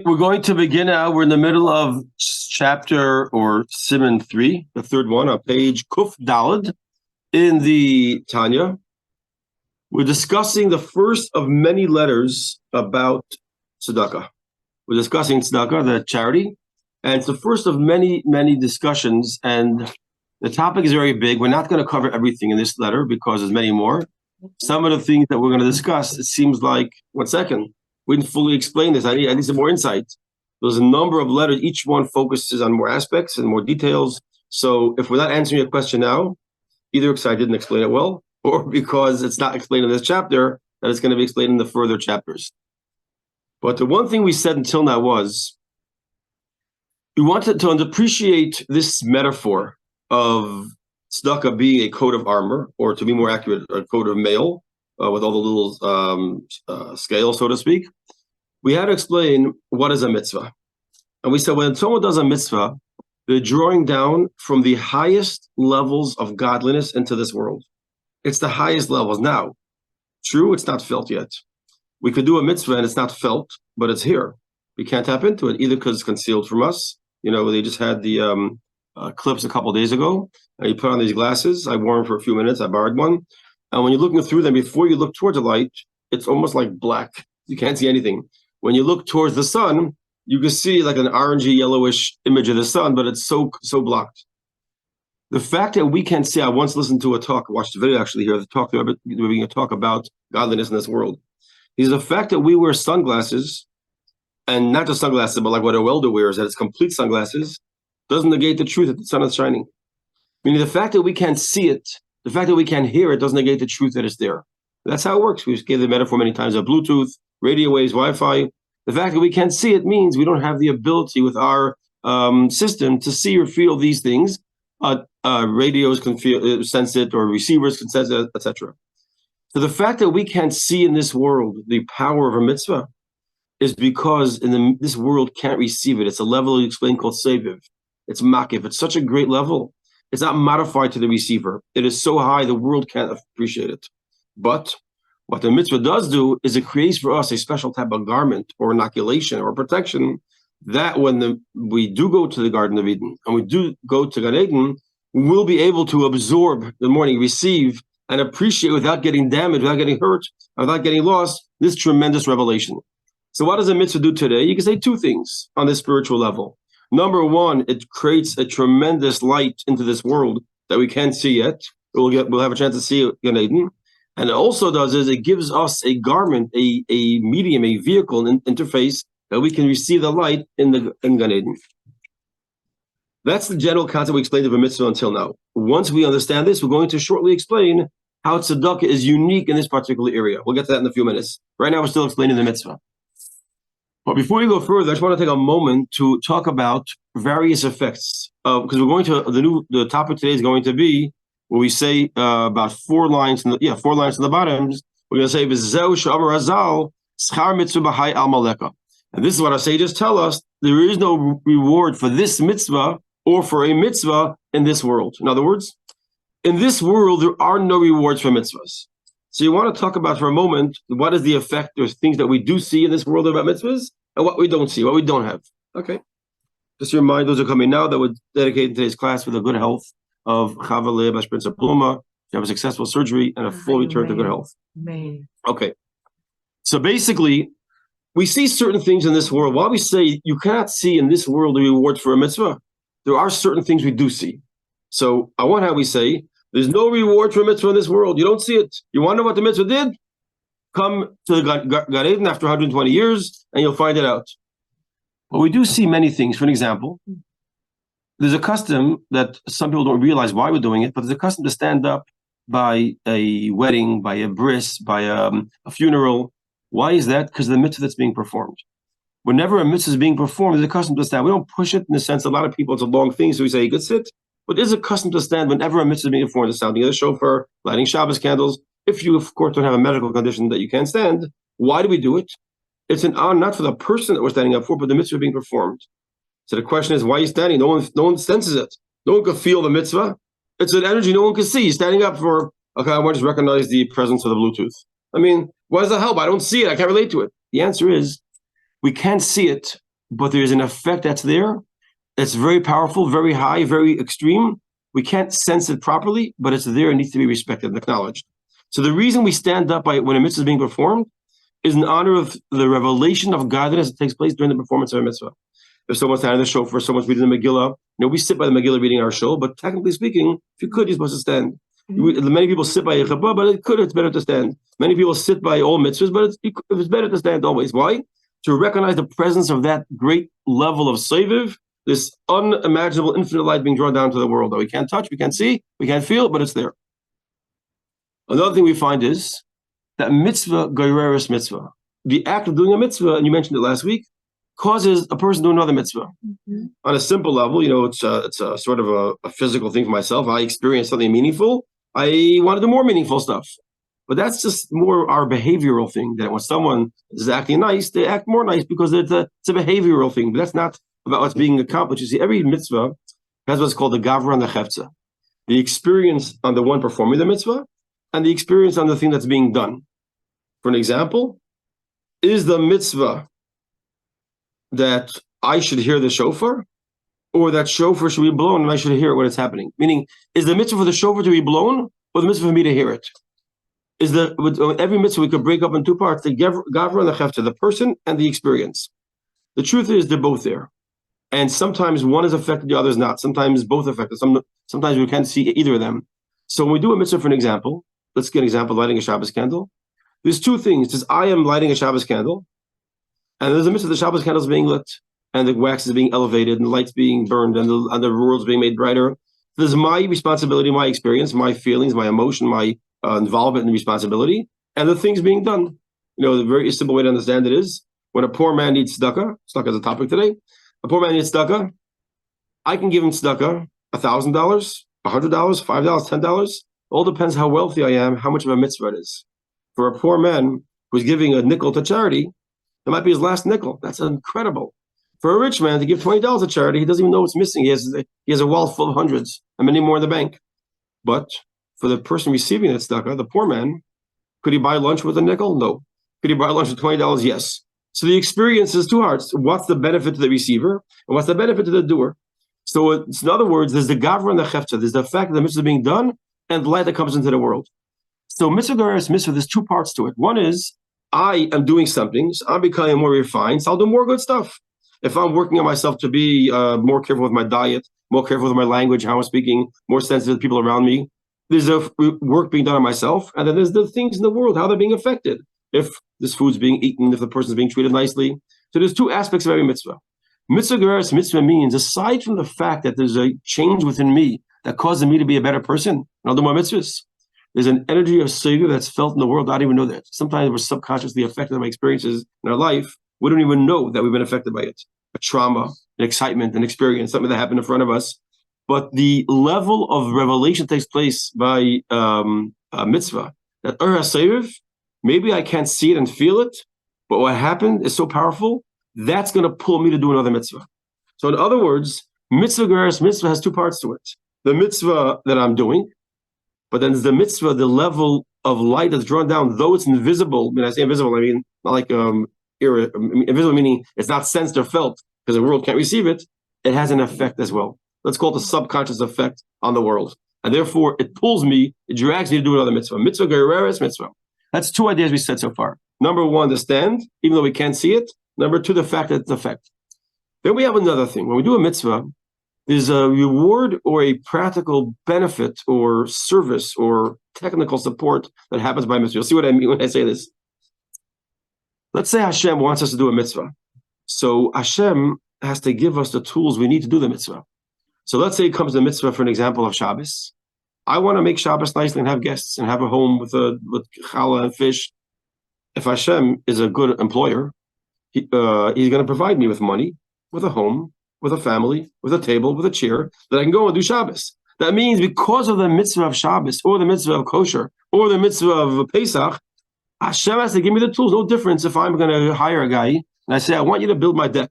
We're going to begin now. We're in the middle of chapter or Siman 3, the third one, on page Kuf Daled in the Tanya. We're discussing the first of many letters about Tzedakah. We're discussing Tzedakah, the charity, and it's the first of many, many discussions, and the topic is very big. We're not going to cover everything in this letter because there's many more. Some of the things that we're going to discuss, it seems like, 1 second, we didn't fully explain this. I need some more insight. There's a number of letters. Each one focuses on more aspects and more details. So if we're not answering your question now, either because I didn't explain it well, or because it's not explained in this chapter, that it's going to be explained in the further chapters. But the one thing we said until now was, we wanted to appreciate this metaphor of tzedakah being a coat of armor, or to be more accurate, a coat of mail, with all the little scales, so to speak. We had to explain what is a mitzvah. And we said when someone does a mitzvah, they're drawing down from the highest levels of godliness into this world. It's the highest levels. Now, true, it's not felt yet. We could do a mitzvah and it's not felt, but it's here. We can't tap into it, either because it's concealed from us. You know, they just had the clips a couple of days ago, and you put on these glasses. I wore them for a few minutes. I borrowed one. And when you're looking through them, before you look towards the light, it's almost like black. You can't see anything. When you look towards the sun, you can see like an orangey, yellowish image of the sun, but it's so blocked. The fact that we can see, I once listened to a talk, watched the video actually here, the talk, we're being a talk about godliness in this world. Is the fact that we wear sunglasses, and not just sunglasses, but like what a welder wears, that it's complete sunglasses, doesn't negate the truth that the sun is shining. Meaning the fact that we can't see it, the fact that we can't hear it doesn't negate the truth that it's there. That's how it works. We gave the metaphor many times of Bluetooth, radio waves, Wi-Fi. The fact that we can't see it means we don't have the ability with our system to see or feel these things. Radios can sense it, or receivers can sense it, etc. So the fact that we can't see in this world the power of a mitzvah is because this world can't receive it. It's a level you explained called seviv. It's makiv. It's such a great level. It's not modified to the receiver. It is so high the world can't appreciate it. But what the mitzvah does do is it creates for us a special type of garment or inoculation or protection that when we do go to the Garden of Eden and we do go to Gan Eden, we'll be able to absorb the morning, receive, and appreciate without getting damaged, without getting hurt, without getting lost, this tremendous revelation. So what does a mitzvah do today? You can say two things on this spiritual level. Number one, it creates a tremendous light into this world that we can't see yet. We'll have a chance to see it in Eden. And it also does is it gives us a garment, a medium, a vehicle, an interface that we can receive the light in Gan Eden. That's the general concept we explained of a mitzvah until now. Once we understand this, we're going to shortly explain how tzedakah is unique in this particular area. We'll get to that in a few minutes. Right now, we're still explaining the mitzvah. But before we go further, I just want to take a moment to talk about various effects. Because we're going to, the topic today is going to be, where we say about 4 lines, 4 lines on the bottoms, we're going to say, V'zeu she'amar Hazal, schar mitzvah b'hai al maleka. And this is what our sages tell us, there is no reward for this mitzvah or for a mitzvah in this world. In other words, in this world, there are no rewards for mitzvahs. So you want to talk about for a moment, what is the effect? There's things that we do see in this world about mitzvahs, and what we don't see, what we don't have. Okay. Just remind those who are coming now that we're dedicating today's class with a good health of Chava Leah Bashprinza Pluma, to have a successful surgery and a full return to good health. Okay. So basically, we see certain things in this world. While we say you cannot see in this world the reward for a mitzvah, there are certain things we do see. So on one hand, we say, there's no reward for a mitzvah in this world. You don't see it. You want to know what the mitzvah did? Come to the Gan Eden after 120 years, and you'll find it out. But we do see many things. For an example, there's a custom that some people don't realize why we're doing it, but there's a custom to stand up by a wedding, by a bris, by a funeral. Why is that? Because of the mitzvah that's being performed. Whenever a mitzvah is being performed, there's a custom to stand. We don't push it in the sense a lot of people, it's a long thing, so we say you could sit. But there's a custom to stand whenever a mitzvah is being performed, the sounding of the shofar, lighting Shabbos candles. If you, of course, don't have a medical condition that you can't stand, why do we do it? It's an honor not for the person that we're standing up for, but the mitzvah being performed. So the question is, why are you standing? No one senses it. No one can feel the mitzvah. It's an energy no one can see. Standing up for, okay, I want to just recognize the presence of the Bluetooth. I mean, why does that help? I don't see it. I can't relate to it. The answer is, we can't see it but there's an effect that's there. It's very powerful, very high, very extreme. We can't sense it properly, but it's there and needs to be respected and acknowledged. So the reason we stand up when a mitzvah is being performed is in honor of the revelation of godliness that takes place during the performance of a mitzvah. If someone's standing in the shofar, someone's reading the Megillah, we sit by the Megillah reading our shul, but technically speaking, if you could, you're supposed to stand. Many people sit by Yechabah, but it's better to stand. Many people sit by all mitzvahs, but it's better to stand always. Why? To recognize the presence of that great level of Seviv, this unimaginable infinite light being drawn down to the world that we can't touch, we can't see, we can't feel, but it's there. Another thing we find is that mitzvah goyreres mitzvah. The act of doing a mitzvah, and you mentioned it last week, causes a person to do another mitzvah. On a simple level, it's a sort of a physical thing for myself. I experience something meaningful. I want to do more meaningful stuff. But that's just more our behavioral thing, that when someone is acting nice, they act more nice because it's a behavioral thing. But that's not about what's being accomplished. You see, every mitzvah has what's called the gavra and the chefza. The experience on the one performing the mitzvah and the experience on the thing that's being done. For an example, is the mitzvah that I should hear the shofar, or that shofar should be blown and I should hear when it's happening? Meaning, is the mitzvah for the shofar to be blown, or the mitzvah for me to hear it? With every mitzvah we could break up in two parts: the gavra and the chefta, the person and the experience. The truth is they're both there, and sometimes one is affected, the other is not. Sometimes both affected. Sometimes we can't see either of them. So when we do a mitzvah, for an example, let's get an example: lighting a Shabbos candle. There's two things. There's I am lighting a Shabbos candle, and there's a mitzvah: the Shabbos candle is being lit, and the wax is being elevated, and the light's being burned, and the world's being made brighter. There's my responsibility, my experience, my feelings, my emotion, my involvement and responsibility, and the things being done. The very simple way to understand it is when a poor man needs tzedakah. Tzedakah is a topic today. A poor man needs tzedakah. I can give him tzedakah, $1,000, $100, $5, $10. All depends how wealthy I am, how much of a mitzvah it is. For a poor man who's giving a nickel to charity, it might be his last nickel. That's incredible. For a rich man to give $20 to charity, he doesn't even know what's missing. He has a wallet full of hundreds and many more in the bank. But for the person receiving that tzedakah, the poor man, could he buy lunch with a nickel? No. Could he buy lunch with $20? Yes. So the experience is two parts. What's the benefit to the receiver, and what's the benefit to the doer? So in other words, there's the gavra and the chefta. There's the fact that the mitzvah is being done and the light that comes into the world. So mitzvah goyreres mitzvah, there's two parts to it. One is I am doing something, so I'm becoming more refined, so I'll do more good stuff. If I'm working on myself to be more careful with my diet, more careful with my language, how I'm speaking, more sensitive to people around me, there's a work being done on myself, and then there's the things in the world, how they're being affected. If this food's being eaten, if the person's being treated nicely. So there's two aspects of every mitzvah. Mitzvah goyreres mitzvah means, aside from the fact that there's a change within me that causes me to be a better person, and I'll do more mitzvahs, there's an energy of Savior that's felt in the world. I don't even know that. Sometimes we're subconsciously affected by experiences in our life. We don't even know that we've been affected by it. A trauma, an excitement, an experience, something that happened in front of us. But the level of revelation takes place by a mitzvah. That Saviv, maybe I can't see it and feel it, but what happened is so powerful, that's going to pull me to do another mitzvah. So in other words, mitzvah goyreres mitzvah has two parts to it. The mitzvah that I'm doing, but then there's the mitzvah, the level of light that's drawn down, though it's invisible. When I say invisible, I mean not like invisible, meaning it's not sensed or felt because the world can't receive it. It has an effect as well. Let's call it the subconscious effect on the world. And therefore, it pulls me, it drags me to do another mitzvah. Mitzvah goyreres mitzvah. That's two ideas we said so far. Number one, the stand, even though we can't see it. Number two, the fact that it's an effect. Then we have another thing. When we do a mitzvah, there's a reward or a practical benefit or service or technical support that happens by mitzvah. You'll see what I mean when I say this. Let's say Hashem wants us to do a mitzvah. So Hashem has to give us the tools we need to do the mitzvah. So let's say it comes to the mitzvah for an example of Shabbos. I want to make Shabbos nicely and have guests and have a home with challah and fish. If Hashem is a good employer, he's going to provide me with money, with a home, with a family, with a table, with a chair, that I can go and do Shabbos. That means because of the mitzvah of Shabbos, or the mitzvah of kosher, or the mitzvah of Pesach, Hashem has to give me the tools. No difference if I'm going to hire a guy and I say, I want you to build my deck.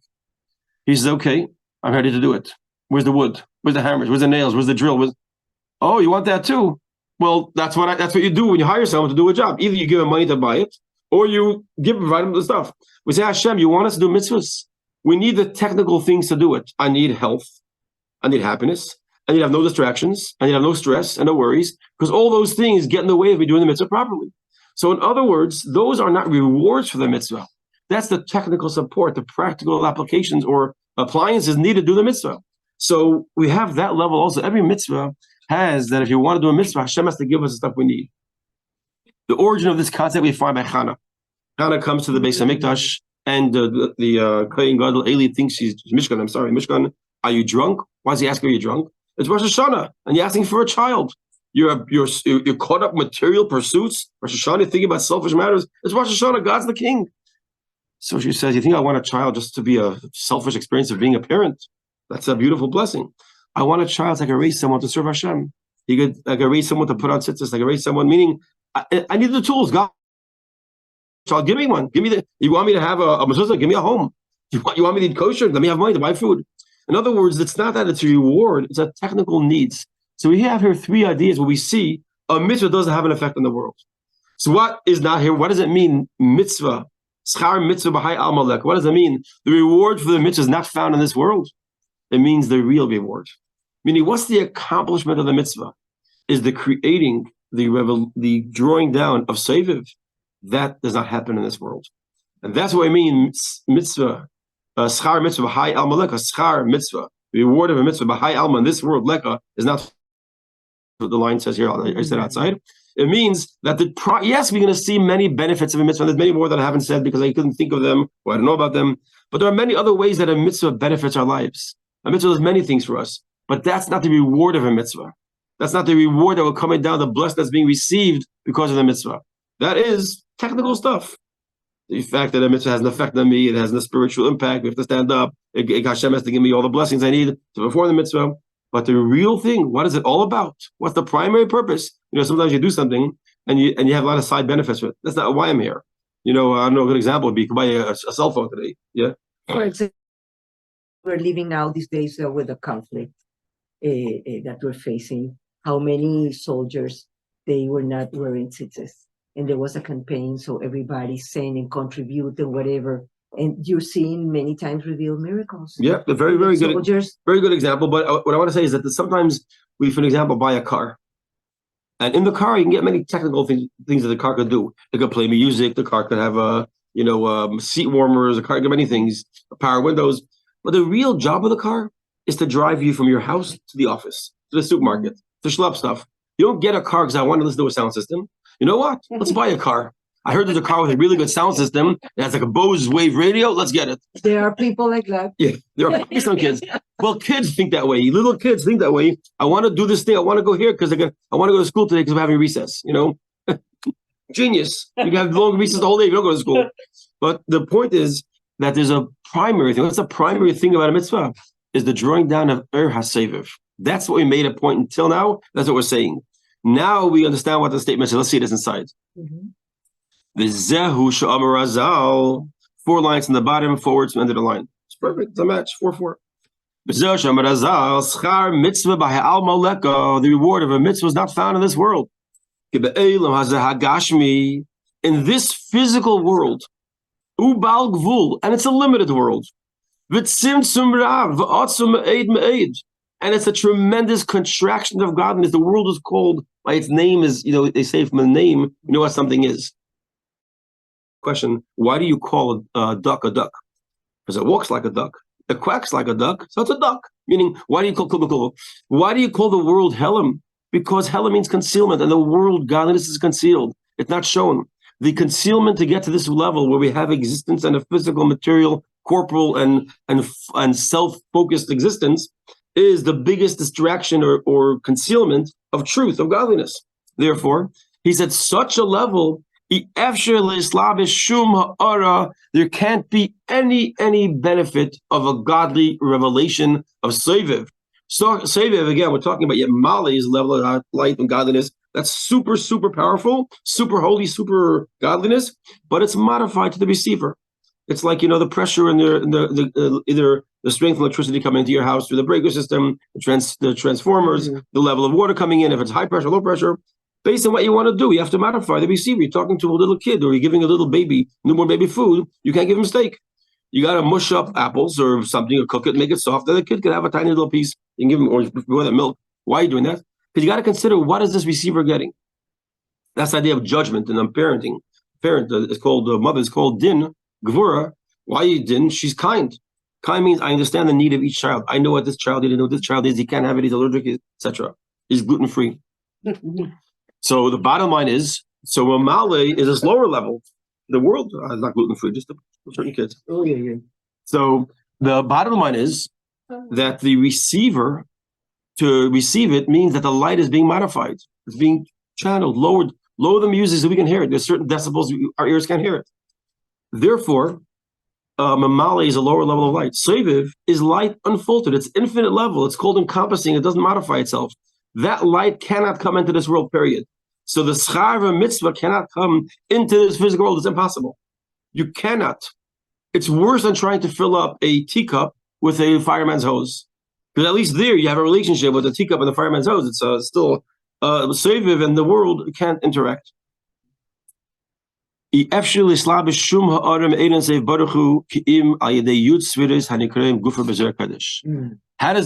He says, okay, I'm ready to do it. Where's the wood? Where's the hammers? Where's the nails? Where's the drill? Oh, you want that too? Well, that's what you do when you hire someone to do a job. Either you give him money to buy it, or you provide him the stuff. We say, Hashem, you want us to do mitzvahs? We need the technical things to do it. I need health. I need happiness. I need to have no distractions. I need to have no stress and no worries, because all those things get in the way of me doing the mitzvah properly. So in other words, those are not rewards for the mitzvah. That's the technical support, the practical applications or appliances needed to do the mitzvah. So we have that level also. Every mitzvah has that. If you want to do a mitzvah, Hashem has to give us the stuff we need. The origin of this concept we find by Chana. Chana comes to the Beis HaMikdash, and the Kohen Gadol Eli thinks he's Mishkan. I'm sorry, Mishkan. Are you drunk? Why does he ask, are you drunk? It's Rosh Hashanah, and you're asking for a child. You're caught up in material pursuits. Rosh Hashanah, you're thinking about selfish matters. It's Rosh Hashanah. God's the king. So she says, you think I want a child just to be a selfish experience of being a parent? That's a beautiful blessing. I want a child so I can raise someone to serve Hashem. I can raise someone to put on tzitzis. I can raise someone, meaning I need the tools. God, child, give me one. Give me you want me to have a mezuzah? Give me a home. You want me to eat kosher? Let me have money to buy food. In other words, it's not that it's a reward, it's a technical needs. So we have here three ideas where we see a mitzvah doesn't have an effect on the world. So what is not here? What does it mean, mitzvah? Schar mitzvah b'hai al-malek. What does it mean? The reward for the mitzvah is not found in this world. It means the real reward. Meaning, what's the accomplishment of the mitzvah? Is the creating, the drawing down of seviv. That does not happen in this world. And that's what I mean, mitzvah. Schar mitzvah b'hai al-malek. Schar mitzvah. The reward of a mitzvah b'hai alma in this world, leka, is not what the line says here. I said outside. It means that yes, we're going to see many benefits of a mitzvah. There's many more that I haven't said because I couldn't think of them or I don't know about them. But there are many other ways that a mitzvah benefits our lives. A mitzvah does many things for us, but that's not the reward of a mitzvah. That's not the reward that will come down, the blessing that's being received because of the mitzvah. That is technical stuff. The fact that a mitzvah has an effect on me, it has a spiritual impact. We have to stand up. Hashem has to give me all the blessings I need to perform the mitzvah. But the real thing, what is it all about? What's the primary purpose? Sometimes you do something and you have a lot of side benefits with it. That's not why I'm here. I don't know, a good example would be you can buy a cell phone today. Yeah. For example, we're living now these days with the conflict that we're facing. How many soldiers, they were not wearing tzitzis. And there was a campaign, so everybody's saying and contribute and whatever. And you're seeing many times revealed miracles. Yeah, a very, very good, very good example. But what I want to say is that sometimes we, for example, buy a car. And in the car, you can get many technical things that the car could do. It could play music. The car could have seat warmers. The car could do many things, power windows. But the real job of the car is to drive you from your house to the office, to the supermarket, to schlep stuff. You don't get a car because I want to listen to a sound system. You know what? Let's buy a car. I heard there's a car with a really good sound system. It has like a Bose Wave radio. Let's get it. There are people like that. Yeah, there are some kids. Well, kids think that way. Little kids think that way. I want to do this thing. I want to go here because I want to go to school today because we're having recess. Genius. You can have long recess the whole day if you don't go to school. But the point is that there's a primary thing. What's the primary thing about a mitzvah? Is the drawing down of haseviv. That's what we made a point until now. That's what we're saying. Now we understand what the statement says. Let's see this inside. The Zehu Sha'amar Razal, 4 lines in the bottom, forwards to the end of the line. It's perfect. It's a match. 4-4. The Zehu Sha'amar Razal, Schar Mitzvah B'Ha'al Maleka. The reward of a mitzvah is not found in this world. In this physical world, Ubal Gvul, and it's a limited world. V'tzimtzum Rav, V'atzum Me'ed Me'ed. And it's a tremendous contraction of godliness. The world is called by its name is, they say from the name, you know what something is. Question, why do you call a duck a duck? Because it walks like a duck. It quacks like a duck, so it's a duck. Meaning, why do you call the world Helam? Because Helam means concealment, and the world, godliness is concealed. It's not shown. The concealment to get to this level where we have existence and a physical, material, corporal, and self-focused existence is the biggest distraction or concealment of truth, of godliness. Therefore, he said such a level, there can't be any benefit of a godly revelation of seviv. So seviv, again, we're talking about Mali's level of light and godliness. That's super, super powerful, super holy, super godliness, but it's modified to the receiver. It's like, the pressure and either the strength of electricity coming into your house through the breaker system, the transformers, the level of water coming in, if it's high pressure, low pressure. Based on what you want to do, you have to modify the receiver. You're talking to a little kid or you're giving a little baby, newborn baby food, you can't give him steak. You got to mush up apples or something, or cook it, make it soft. Then the kid could have a tiny little piece. You can give him, or with the milk. Why are you doing that? Because you got to consider, what is this receiver getting? That's the idea of judgment and parenting. Parent is called, the mother is called din, gvura. Why are you din? She's kind. Kind means I understand the need of each child. I know what this child is. I know what this child is. He can't have it. He's allergic, etc. He's gluten free. So the bottom line is, so mamale is this lower level. The world is not gluten free, just certain kids. Oh, yeah. So the bottom line is that the receiver, to receive it, means that the light is being modified. It's being channeled, lowered. Lower the music so we can hear it. There's certain decibels our ears can't hear it. Therefore, mamale is a lower level of light. Soviv is light unfiltered. It's infinite level. It's called encompassing. It doesn't modify itself. That light cannot come into this world, period. So the schar of mitzvah cannot come into this physical world. It's impossible. You cannot. It's worse than trying to fill up a teacup with a fireman's hose. Because at least there you have a relationship with the teacup and the fireman's hose. It's still Soviv, and the world can't interact. How does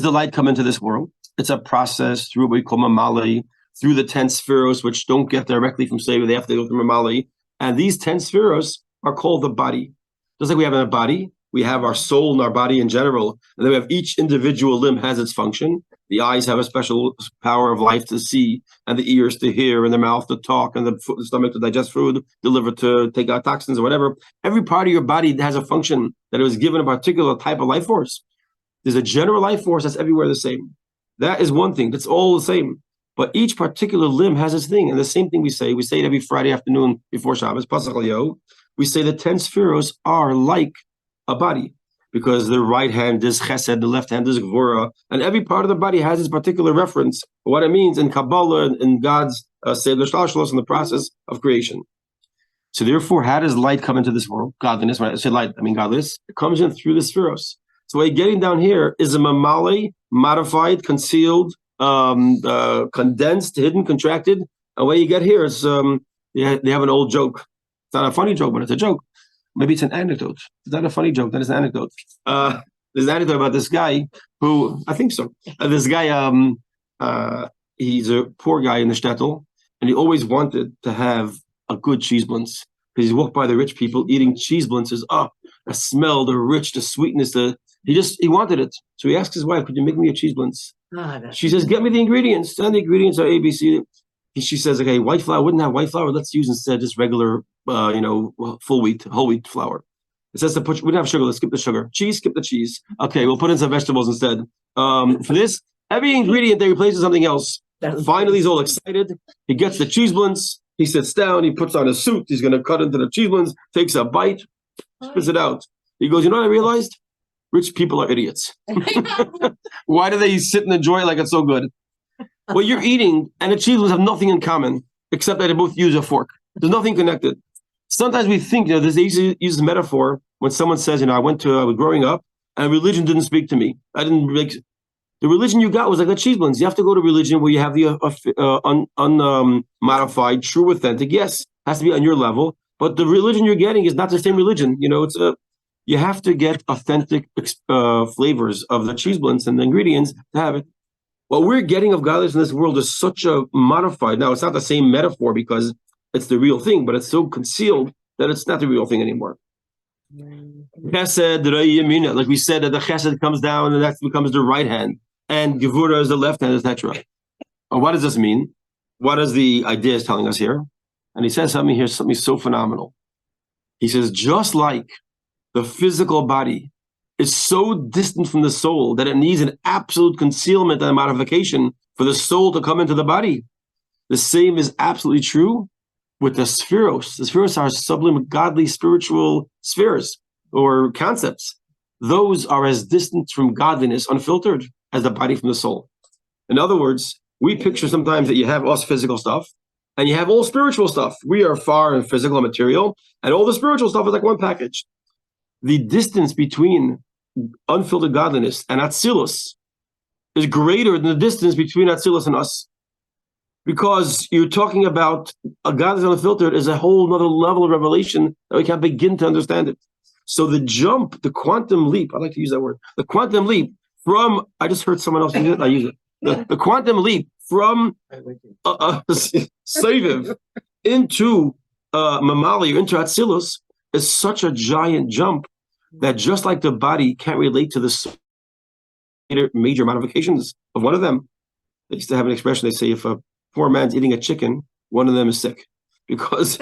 the light come into this world? It's a process through what we call mamali, through the 10 spheros, which don't get directly from Soviv. They have to go through mamali. And these 10 spheros are called the body. Just like we have in a body, we have our soul and our body in general. And then we have each individual limb has its function. The eyes have a special power of life to see, and the ears to hear, and the mouth to talk, and the stomach to digest food, the liver to take out toxins or whatever. Every part of your body has a function that it was given a particular type of life force. There's a general life force that's everywhere the same. That is one thing. That's all the same. But each particular limb has its thing. And the same thing we say it every Friday afternoon before Shabbos, Pasach Al-Yo. We say the 10 spheros are like a body, because the right hand is chesed, the left hand is gvura, and every part of the body has its particular reference, what it means in Kabbalah and in God's Seder Shloshlos in the process of creation. So therefore, how does light come into this world? Godliness. When I say light, I mean godliness. It comes in through the spheros. So what you're getting down here is a mamale, modified, concealed, condensed, hidden, contracted. And what you get here is, they have an old joke. It's not a funny joke, but it's a joke. Maybe it's an anecdote. It's not a funny joke. That is an anecdote. There's an anecdote about this guy who, I think so. This guy, he's a poor guy in the shtetl, and he always wanted to have a good cheese blintz. Because he walked by the rich people eating cheese blintzes. The smell, the rich, the sweetness. He wanted it. So he asked his wife, "Could you make me a cheese blintz?" She says, "Get me the ingredients." And the ingredients are ABC. She says, "Okay, white flour. Wouldn't have white flour. Let's use instead just regular, whole wheat flour." It says we don't have sugar. Let's skip the sugar. Cheese, skip the cheese. Okay, we'll put in some vegetables instead. For this, every ingredient they replace with something else. Finally, he's all excited. He gets the cheese blintz. He sits down. He puts on a suit. He's going to cut into the cheese blintz. Takes a bite, spits it out. He goes, "You know what I realized? Rich people are idiots. Why do they sit and enjoy it like it's so good? What you're eating and the cheese blintz have nothing in common except that they both use a fork. There's nothing connected." Sometimes we think, they use this metaphor when someone says, I was growing up and religion didn't speak to me. The religion you got was like the cheese blintz. You have to go to religion where you have the unmodified, true, authentic. Yes, has to be on your level, but the religion you're getting is not the same religion. You have to get authentic flavors of the cheese blintz and the ingredients to have it. What we're getting of godliness in this world is such a modified. Now, it's not the same metaphor because it's the real thing, but it's so concealed that it's not the real thing anymore. Chesed, like we said, that the chesed comes down and that becomes the right hand, and gevura is the left hand, etc. What does this mean? What is the idea is telling us here? And he says something here, something so phenomenal. He says, just like the physical body is so distant from the soul that it needs an absolute concealment and modification for the soul to come into the body, the same is absolutely true with the spheros. The spheros are sublime, godly, spiritual spheres or concepts. Those are as distant from godliness, unfiltered, as the body from the soul. In other words, we picture sometimes that you have us physical stuff and you have all spiritual stuff. We are far in physical and material, and all the spiritual stuff is like one package. The distance between unfiltered godliness and Atzilus is greater than the distance between Atzilus and us. Because you're talking about a godliness unfiltered is a whole other level of revelation that we can't begin to understand it. So the jump, the quantum leap, I like to use that word, the quantum leap from, I just heard someone else use it, I use it. The quantum leap from Seviv into Mamali, into Atzilus, is such a giant jump that just like the body can't relate to the major modifications of one of them. They used to have an expression, they say, if a poor man's eating a chicken, one of them is sick. Because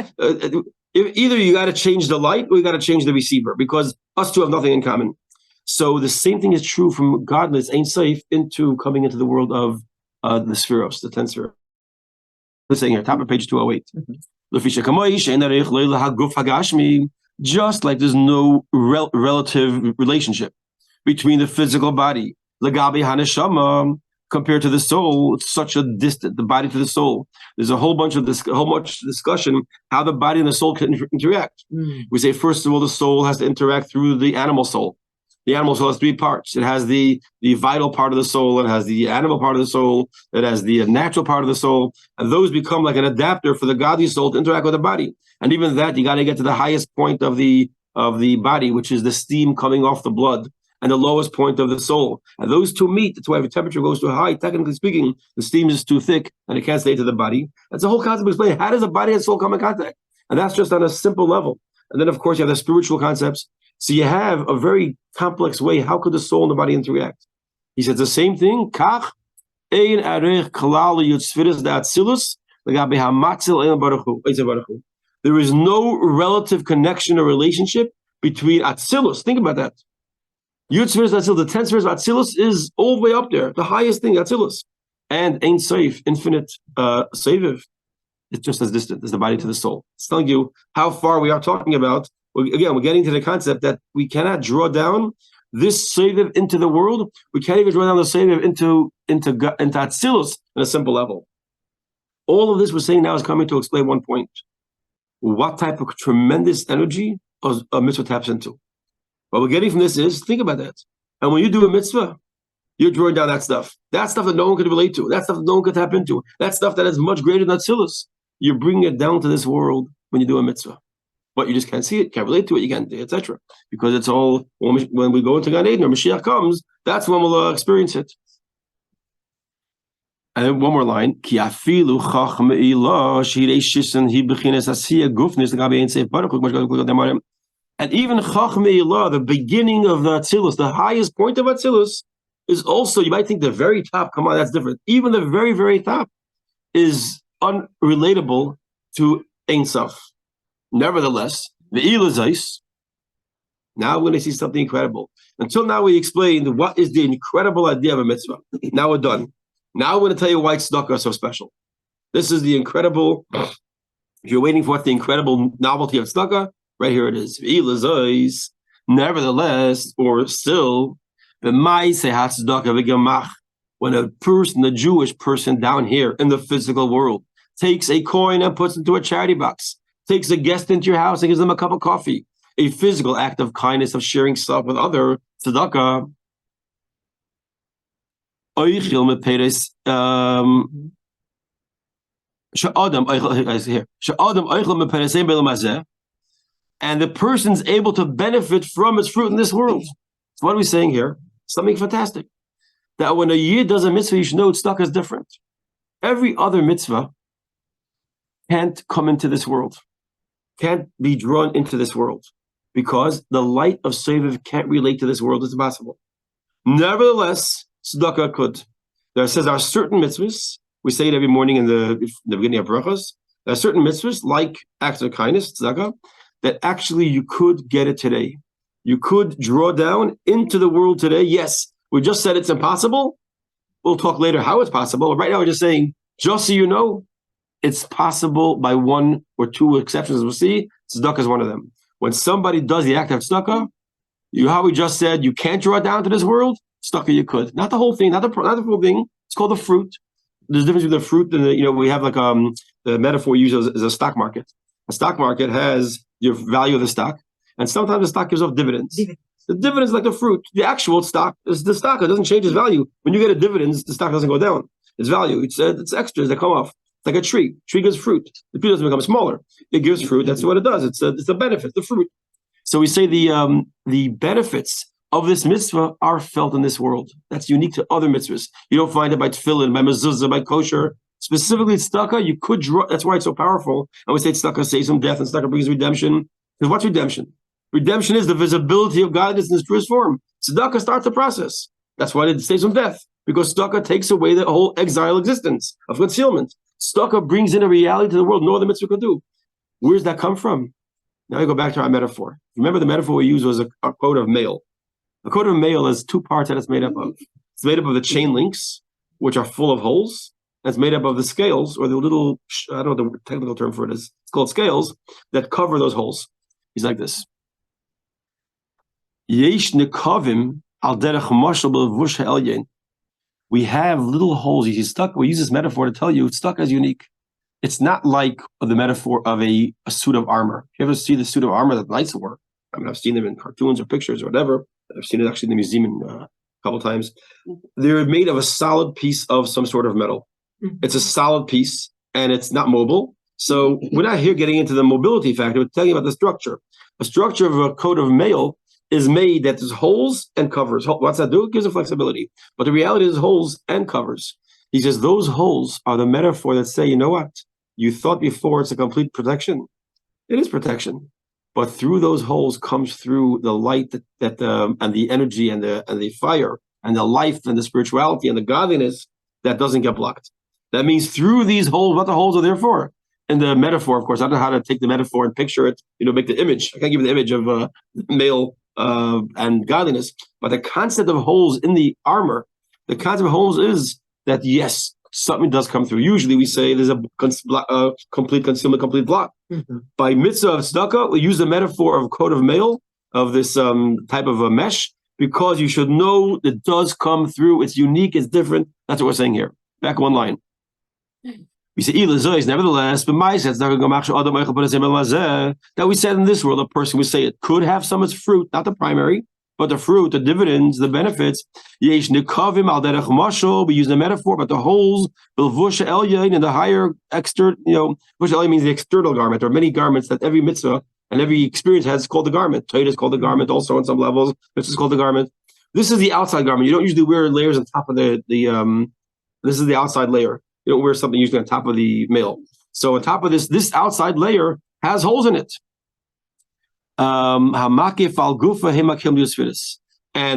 either you got to change the light or you got to change the receiver, because us two have nothing in common. So the same thing is true from godless, ain't safe, into coming into the world of the spheros, the 10 spheros. We're saying here, top of page 208. Just like there's no relative relationship between the physical body, Lagabi Haneshama, compared to the soul, it's such a distant, the body to the soul. There's a whole bunch of discussion how the body and the soul can interact. We say, first of all, the soul has to interact through the animal soul. The animal soul has 3 parts. It has the vital part of the soul, it has the animal part of the soul, it has the natural part of the soul, and those become like an adapter for the godly soul to interact with the body. And even that, you got to get to the highest point of the body, which is the steam coming off the blood, and the lowest point of the soul. And those two meet. That's why if the temperature goes too high, technically speaking, the steam is too thick and it can't stay to the body. That's the whole concept of explaining how does the body and soul come in contact? And that's just on a simple level. And then, of course, you have the spiritual concepts. So you have a very complex way. How could the soul and the body interact? He says the same thing. There is no relative connection or relationship between Atzilus. Think about that. Yud Sfiras Atzilus, the 10 spheres of Atzilus is all the way up there, the highest thing, Atzilus. And Ein Sof, infinite Seviv, it's just as distant as the body to the soul. It's telling you how far we are talking about. Again, we're getting to the concept that we cannot draw down this Seviv into the world. We can't even draw down the Seviv into Atzilus on a simple level. All of this we're saying now is coming to explain one point. What type of tremendous energy a mitzvah taps into. What we're getting from this is, think about that. And when you do a mitzvah, you're drawing down that stuff. That stuff that no one could relate to. That stuff that no one could tap into. That stuff that is much greater than Atzilus. You're bringing it down to this world when you do a mitzvah. But you just can't see it, can't relate to it, you can't, etc. Because it's all, when we go into Gan Eden or Mashiach comes, that's when we'll experience it. And then one more line. And even Chachmei Ilah, the beginning of the Atzilus, the highest point of Atzilus, is also, you might think the very top, come on, that's different. Even the very, very top is unrelatable to Ein Sof. Nevertheless, the Ilazais, now we're going to see something incredible. Until now, we explained what is the incredible idea of a mitzvah. Now we're done. Now we're going to tell you why Tzedakah is so special. This is the incredible, if you're waiting for what the incredible novelty of Tzedakah, right here it is. Nevertheless, or still, when a person, a Jewish person down here in the physical world, takes a coin and puts it into a charity box, takes a guest into your house and gives them a cup of coffee, a physical act of kindness, of sharing stuff with other tzedakah. And the person's able to benefit from its fruit in this world. So what are we saying here? Something fantastic. That when a yid does a mitzvah, you should know tzedakah is different. Every other mitzvah can't come into this world, can't be drawn into this world, because the light of Seviv can't relate to this world. It's impossible. Nevertheless, tzedakah could. There says there are certain mitzvahs, we say it every morning in the beginning of brachos, there are certain mitzvahs, like acts of kindness, tzedakah, that actually you could get it today. You could draw down into the world today. Yes, we just said it's impossible. We'll talk later how it's possible. But right now we're just saying, just so you know, it's possible by one or two exceptions, as we'll see. Tzedakah is one of them. When somebody does the act of tzedakah, how we just said, you can't draw it down to this world, tzedakah you could. Not the whole thing, not the full thing. It's called the fruit. There's a difference between the fruit and we have like the metaphor used as a stock market. A stock market has your value of the stock, and sometimes the stock gives off dividends. The dividends is like the fruit. The actual stock is the stock. It doesn't change its value. When you get a dividends, the stock doesn't go down. Its value, it's extras that come off. It's like a tree. Tree gives fruit. The tree doesn't become smaller. It gives fruit. That's what it does. It's a benefit, the fruit. So we say the benefits of this mitzvah are felt in this world. That's unique to other mitzvahs. You don't find it by tefillin, by mezuzah, by kosher. Specifically, tzedakah, you could draw. That's why it's so powerful. And we say tzedakah saves from death, and tzedakah brings redemption. Because what's redemption? Redemption is the visibility of godliness in its truest form. Tzedakah starts the process. That's why it saves from death. Because tzedakah takes away the whole exile existence of concealment. Tzedakah brings in a reality to the world no other mitzvah could do. Where does that come from? Now we go back to our metaphor. Remember, the metaphor we used was a coat of mail. A coat of mail has two parts that it's made up of. It's made up of the chain links, which are full of holes. And it's made up of the scales, or the little, I don't know what the technical term for it is. It's called scales that cover those holes. He's like this. Yesh nekavim al derech mashal b'levush ha'elyon. We have little holes. You see, stuck. We use this metaphor to tell you it's stuck as unique. It's not like the metaphor of a suit of armor. You ever see the suit of armor that knights wore? I mean, I've seen them in cartoons or pictures or whatever. I've seen it actually in the museum a couple of times. They're made of a solid piece of some sort of metal. It's a solid piece, and it's not mobile. So we're not here getting into the mobility factor. We're telling you about the structure. A structure of a coat of mail is made that there's holes and covers. What's that do? It gives it flexibility. But the reality is holes and covers. He says those holes are the metaphor that say, you know what? You thought before it's a complete protection. It is protection. But through those holes comes through the light and the energy and the fire and the life and the spirituality and the godliness that doesn't get blocked. That means through these holes, what the holes are there for. And the metaphor, of course, I don't know how to take the metaphor and picture it, make the image. I can't give you the image of male and godliness. But the concept of holes in the armor, the concept of holes is that, yes, something does come through. Usually we say there's a complete concealment, complete block. Mm-hmm. By mitzvah of tzedakah, we use the metaphor of coat of mail, of this type of a mesh, because you should know it does come through. It's unique, it's different. That's what we're saying here. Back one line. We say, nevertheless, that we said in this world, a person would say it could have some of its fruit, not the primary, but the fruit, the dividends, the benefits. We use the metaphor, but the holes, in the higher external, vush means the external garment. There are many garments that every mitzvah and every experience has called the garment. Torah is called the garment also on some levels. This is called the garment. This is the outside garment. You don't usually wear layers on top of this is the outside layer. You don't wear something usually on top of the mail. So on top of this outside layer has holes in it. And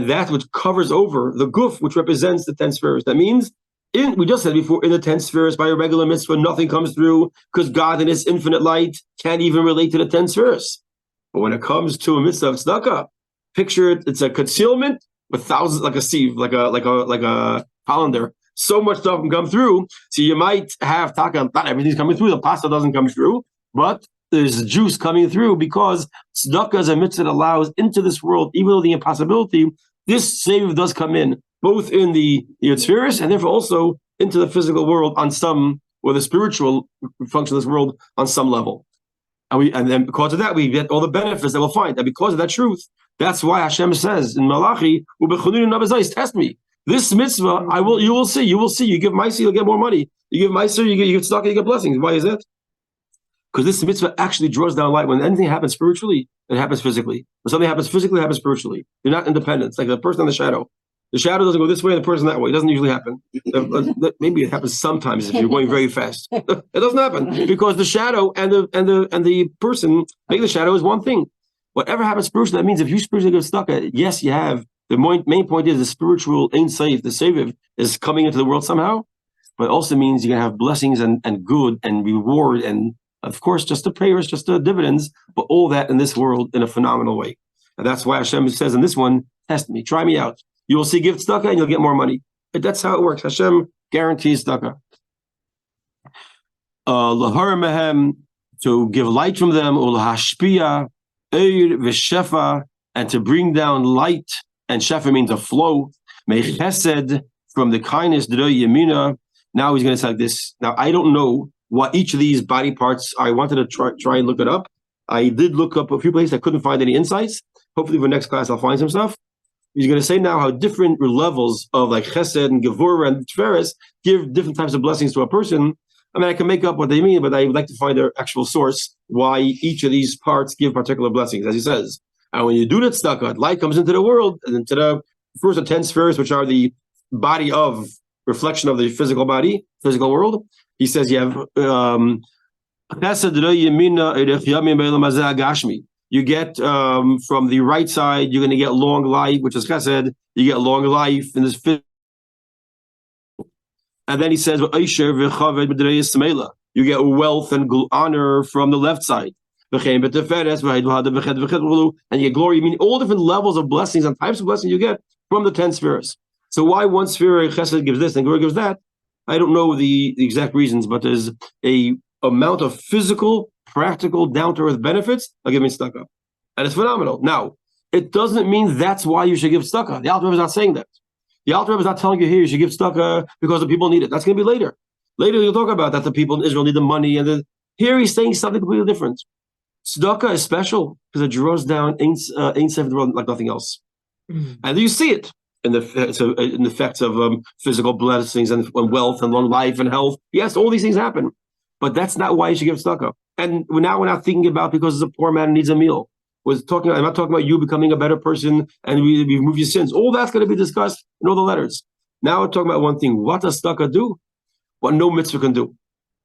that which covers over the guf, which represents the 10 spheres. That means, we just said before, in the 10 spheres, by a regular mitzvah, nothing comes through because God in His infinite light can't even relate to the 10 spheres. But when it comes to a mitzvah of tzedakah, picture it, it's a concealment with thousands, like a sieve, like a colander. So much stuff can come through. So you might have taka, not everything's coming through. The pasta doesn't come through, but there's juice coming through because tzedakah is a mitzvah that allows into this world, even though the impossibility, this save does come in, both in the spheres and therefore also into the physical world on some, or the spiritual function of this world on some level. And then because of that, we get all the benefits that we'll find. And because of that truth, that's why Hashem says in Malachi, test me. This mitzvah, you will see. You give Meiser, you'll get more money. You give Meiser, you give tzedakah, you get blessings. Why is that? Because this mitzvah actually draws down light. When anything happens spiritually, it happens physically. When something happens physically, it happens spiritually. They're not independent. It's like the person on the shadow. The shadow doesn't go this way and the person that way. It doesn't usually happen. Maybe it happens sometimes if you're going very fast. It doesn't happen because the shadow and the person, maybe the shadow is one thing. Whatever happens spiritually, that means if you spiritually get stuck, yes, you have. The main point is the spiritual ain't safe. The savior is coming into the world somehow, but it also means you're going to have blessings and good and reward and, of course, just the prayers, just the dividends, but all that in this world in a phenomenal way. And that's why Hashem says in this one, test me, try me out. You will see give tzedakah and you'll get more money. That's how it works. Hashem guarantees tzedakah. Lahar mehem, to give light from them, ulahashpia, eir v'shefa, and to bring down light. And shefa means a flow. May chesed, from the kindness, yamina. Now he's going to say like this. Now I don't know what each of these body parts. I wanted to try and look it up. I did look up a few places. I couldn't find any insights. Hopefully for next class I'll find some stuff. He's going to say now how different levels of like chesed and gevurah and tferes give different types of blessings to a person. I mean, I can make up what they mean, but I would like to find their actual source, why each of these parts give particular blessings, as he says. And when you do that tzedakah, light comes into the world, and into the first of 10 spheres, which are the body of reflection of the physical body, physical world. He says you have you get from the right side, you're going to get long life, which is chesed. You get long life in this physical. And then he says, you get wealth and honor from the left side. And you get glory. I mean, all different levels of blessings and types of blessings you get from the 10 spheres. So why one sphere chesed gives this and glory gives that? I don't know the exact reasons, but there's a amount of physical, practical, down-to-earth benefits of giving tzedakah. And it's phenomenal. Now, it doesn't mean that's why you should give tzedakah. The Alter Rebbe is not saying that. The Alter Rebbe is not telling you here you should give tzedakah because the people need it. That's going to be later. Later he'll talk about that the people in Israel need the money. And here he's saying something completely different. Tzedakah is special because it draws down Ein Sof the world like nothing else. Mm-hmm. And you see it in the effects of physical blessings and wealth and long life and health. Yes, all these things happen. But that's not why you should give tzedakah. And now we're not thinking about because a poor man needs a meal. I'm not talking about you becoming a better person and we remove your sins. All that's going to be discussed in all the letters. Now we're talking about one thing. What does tzedakah do? What no mitzvah can do.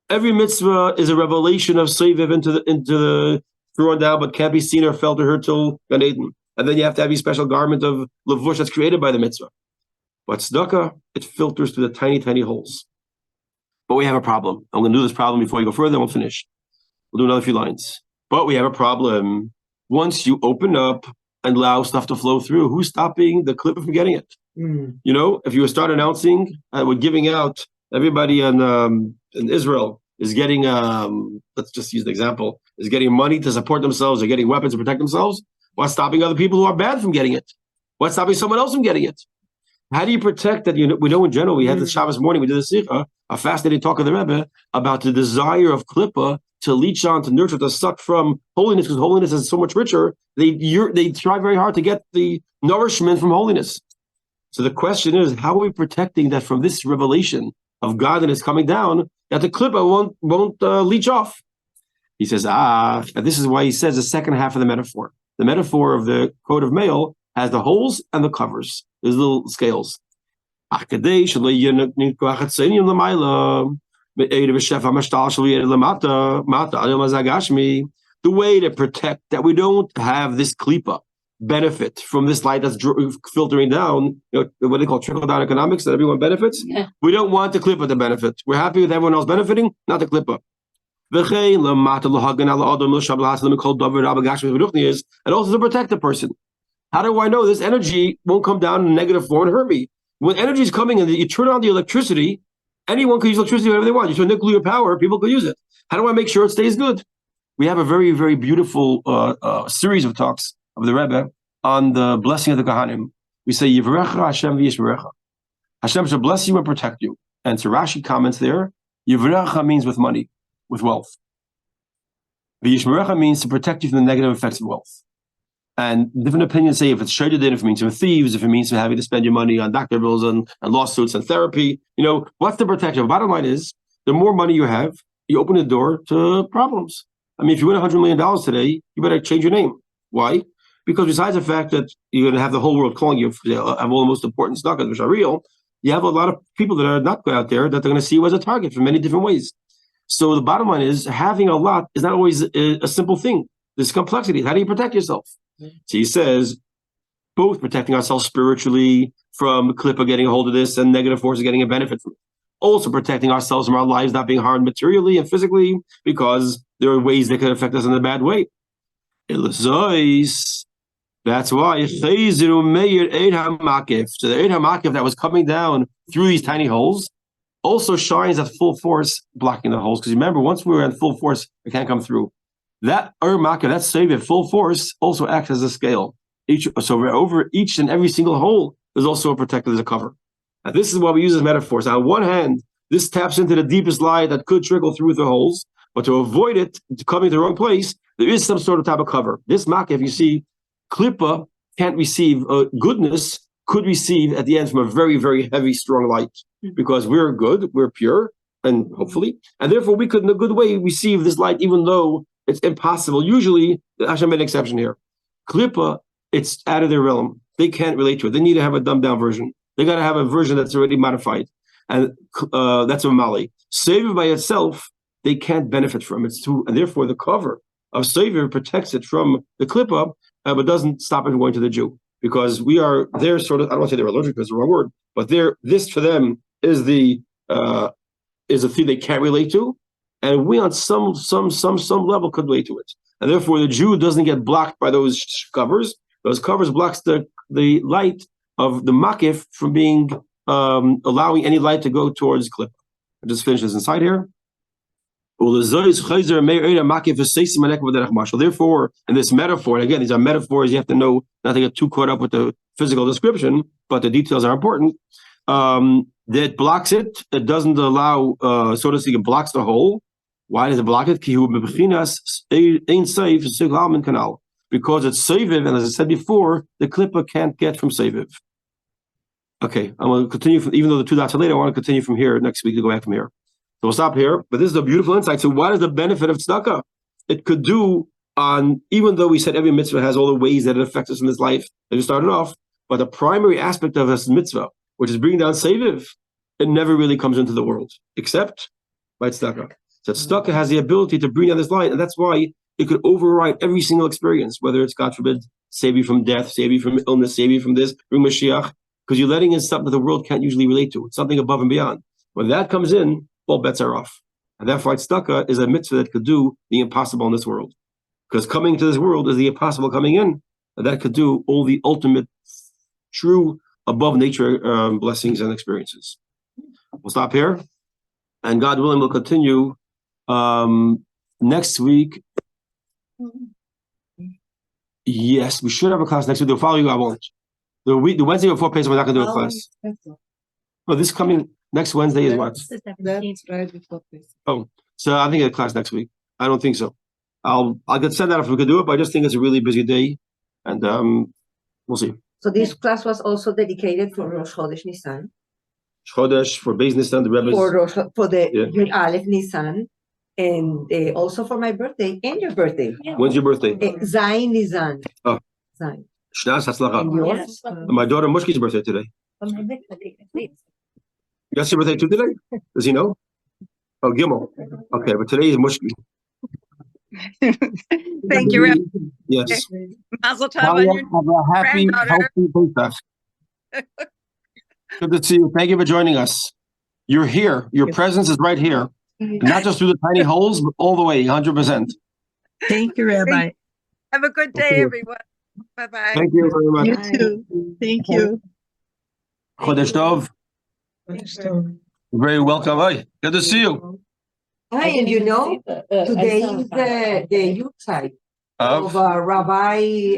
Every mitzvah is a revelation of Seviv into the drawn down, but can't be seen or felt or heard till Gan Eden. And then you have to have a special garment of levush that's created by the mitzvah. But tzedakah, it filters through the tiny, tiny holes. But we have a problem. I'm going to do this problem before we go further, and we'll finish. We'll do another few lines. But we have a problem. Once you open up and allow stuff to flow through, who's stopping the clipper from getting it? Mm. You know, if you start announcing, we're giving out, everybody in Israel is getting, let's just use an example, is getting money to support themselves or getting weapons to protect themselves. What's stopping other people who are bad from getting it? What's stopping someone else from getting it? How do you protect that? We know in general, we had the Shabbos morning, we did a sikha, a fascinating talk of the Rebbe about the desire of Klippa to leech on, to nurture, to suck from holiness, because holiness is so much richer. They try very hard to get the nourishment from holiness. So the question is, how are we protecting that from this revelation of godliness coming down, that the Klippa won't leech off? He says, and this is why he says the second half of the metaphor. The metaphor of the coat of mail has the holes and the covers. There's little scales. The way to protect that we don't have this klipa benefit from this light that's filtering down, what they call trickle-down economics, that everyone benefits. Yeah. We don't want the klipa to benefit. We're happy with everyone else benefiting, not the klipa. And also to protect the person. How do I know this energy won't come down in negative form and hurt me? When energy is coming and you turn on the electricity, anyone can use electricity whenever they want. You turn nuclear power, people can use it. How do I make sure it stays good? We have a very, very beautiful series of talks of the Rebbe on the blessing of the Kohanim. We say, Yivrecha Hashem v'yishmerecha. Hashem shall bless you and protect you. And so Rashi comments there, Yivrecha means with money, with wealth. V'yishmerecha means to protect you from the negative effects of wealth. And different opinions say if it's shaded in, if it means from thieves, if it means from having to spend your money on doctor bills and lawsuits and therapy, what's the protection? Bottom line is, the more money you have, you open the door to problems. I mean, if you win $100 million today, you better change your name. Why? Because besides the fact that you're going to have the whole world calling you have all the most important tzedakahs, which are real, you have a lot of people that are not good out there that they're going to see you as a target for many different ways. So the bottom line is, having a lot is not always a simple thing. There's complexity. How do you protect yourself? So he says, both protecting ourselves spiritually from Klippa getting a hold of this and negative forces getting a benefit from it. Also protecting ourselves from our lives not being harmed materially and physically, because there are ways that can affect us in a bad way. That's why so the Eid HaMakif that was coming down through these tiny holes also shines at full force, blocking the holes. Because remember, once we're at full force, it can't come through. That Makif, that save at full force, also acts as a scale. So over each and every single hole, there's also a protector, there's a cover. And this is why we use this metaphor. So on one hand, this taps into the deepest light that could trickle through the holes, but to avoid it coming to the wrong place, there is some sort of type of cover. This Makif, you see, Klippa can't receive goodness, could receive at the end from a very, very heavy, strong light. Because we're good, we're pure, and hopefully, and therefore we could in a good way receive this light, even though it's impossible. Usually, Hashem made an exception here. Klippa, it's out of their realm. They can't relate to it. They need to have a dumbed down version. They got to have a version that's already modified. And that's a Mali. Savior by itself, they can't benefit from. It's too, and therefore the cover of Savior protects it from the Klippa, but doesn't stop it from going to the Jew. Because they're sort of, I don't want to say they're allergic because it's the wrong word, but this for them is the thing they can't relate to. And we on some level could relate to it. And therefore the Jew doesn't get blocked by those covers. Those covers blocks the light of the makif from being allowing any light to go towards Klippa. I just finish this inside here. Therefore, in this metaphor, and again, these are metaphors, you have to know not to get too caught up with the physical description, but the details are important. That blocks it. It doesn't allow, so to speak, it blocks the hole. Why does it block it? Because it's Seviv, and as I said before, the Klippa can't get from Seviv. Okay, I'm going to continue from, even though the two dots are later, I want to continue from here next week to go back from here. So we'll stop here, but this is a beautiful insight. So what is the benefit of tzedakah? It could do on, even though we said every mitzvah has all the ways that it affects us in this life that we started off, but the primary aspect of this mitzvah, which is bringing down Seviv, it never really comes into the world, except by tzedakah. So tzedakah has the ability to bring down this light, and that's why it could override every single experience, whether it's, God forbid, save you from death, save you from illness, save you from this, bring Mashiach, because you're letting in something that the world can't usually relate to. It's something above and beyond. When that comes in, all bets are off. And therefore, tzedakah is a mitzvah that could do the impossible in this world. Because coming to this world is the impossible coming in. And that could do all the ultimate, true, above nature blessings and experiences. We'll stop here. And God willing, we'll continue next week. Yes, we should have a class next week. They'll follow you, I won't. The Wednesday before Pesach, we're not going to do a class. Well, this coming next Wednesday is what? That's right before Pesach. Oh, so I think a class next week. I don't think so. I'll get sent out if we could do it, but I just think it's a really busy day, and we'll see. So this class was also dedicated for Rosh Chodesh Nisan. Chodesh for Beis Nisan, the Rebbe's. For the Yud Aleph Nisan, and also for my birthday and your birthday. When's your birthday? Zayin Nisan. Oh. Zayin. Shnas Hatzlacha. And yours? My daughter Mushki's birthday today. Yes, your birthday too today? Does he know? Oh, Gimel. Okay, but today is Mushki. Thank you, Rabbi. Yes. Mazel tov Tanya, on your have a happy, granddaughter. healthy Pesach. Good to see you. Thank you for joining us. You're here. Your presence is right here. Not just through the tiny holes, but all the way, 100%. Thank you, Rabbi. Have a good day, everyone. Bye-bye. Thank you very much. You too. Thank you. Chodesh Tov. Very welcome. Hi. Good to see you. Hi, and you know, today is the youth side of Rabbi